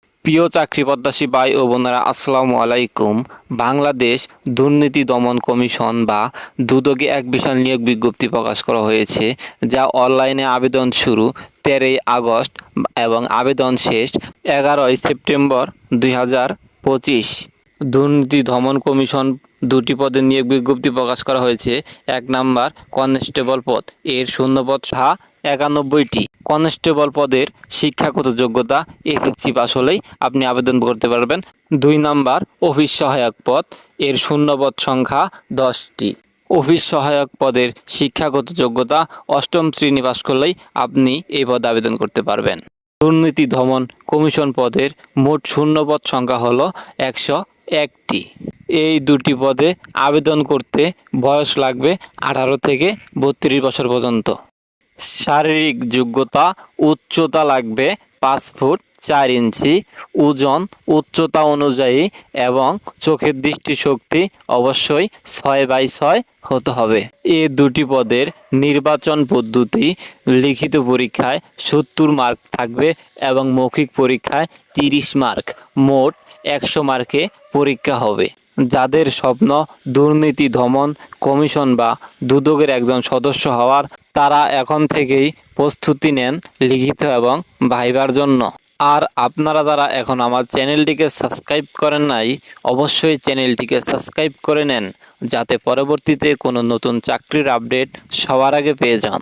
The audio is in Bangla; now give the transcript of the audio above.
প্রিয় চাকরি প্রত্যাশী ভাই ও বোনেরা, আসসালামু আলাইকুম। বাংলাদেশ দুর্নীতি দমন কমিশন বা দুদকে এক বিশাল নিয়োগ বিজ্ঞপ্তি প্রকাশ করা হয়েছে, যা অনলাইনে আবেদন শুরু 13ই আগস্ট এবং আবেদন শেষ 11ই সেপ্টেম্বর 2025। দুর্নীতি দমন কমিশন দুটি পদে নিয়োগ বিজ্ঞপ্তি প্রকাশ করা হয়েছে। 1 নম্বর কনস্টেবল পদ, এর শূন্যপদ 91টি। কনস্টেবল পদের শিক্ষাগত যোগ্যতা এসএসসি পাস হলেই আপনি আবেদন করতে পারবেন। 2 নম্বর অফিস সহায়ক পদ, এর শূন্যপদ সংখ্যা 10টি। অফিস সহায়ক পদের শিক্ষাগত যোগ্যতা অষ্টম শ্রেণী পাস করলেই আপনি এই পদে আবেদন করতে পারবেন। দুর্নীতি দমন কমিশন পদের মোট শূন্যপদ সংখ্যা হলো 101টি। এই দুটি পদে আবেদন করতে বয়স লাগবে 18 থেকে 32 বছর পর্যন্ত। শারীরিক যোগ্যতা: উচ্চতা লাগবে 5 ফুট 4 ইঞ্চি, ওজন উচ্চতা অনুযায়ী এবং চোখের দৃষ্টিশক্তি অবশ্যই 6/6 হতে হবে। এ দুটি পদের নির্বাচন পদ্ধতি: লিখিত পরীক্ষায় 70 মার্ক থাকবে এবং মৌখিক পরীক্ষায় 30 মার্ক, মোট 100 মার্কে পরীক্ষা হবে। যাদের স্বপ্ন দুর্নীতি দমন কমিশন বা দুদকের একজন সদস্য হওয়ার, তারা এখন থেকেই প্রস্তুতি নেন লিখিত এবং ভাইবার জন্য। আর আপনারা যারা এখন আমার চ্যানেলটিকে সাবস্ক্রাইব করেন নাই, অবশ্যই চ্যানেলটিকে সাবস্ক্রাইব করে নেন, যাতে পরবর্তীতে কোনো নতুন চাকরির আপডেট সবার আগে পেয়ে যান।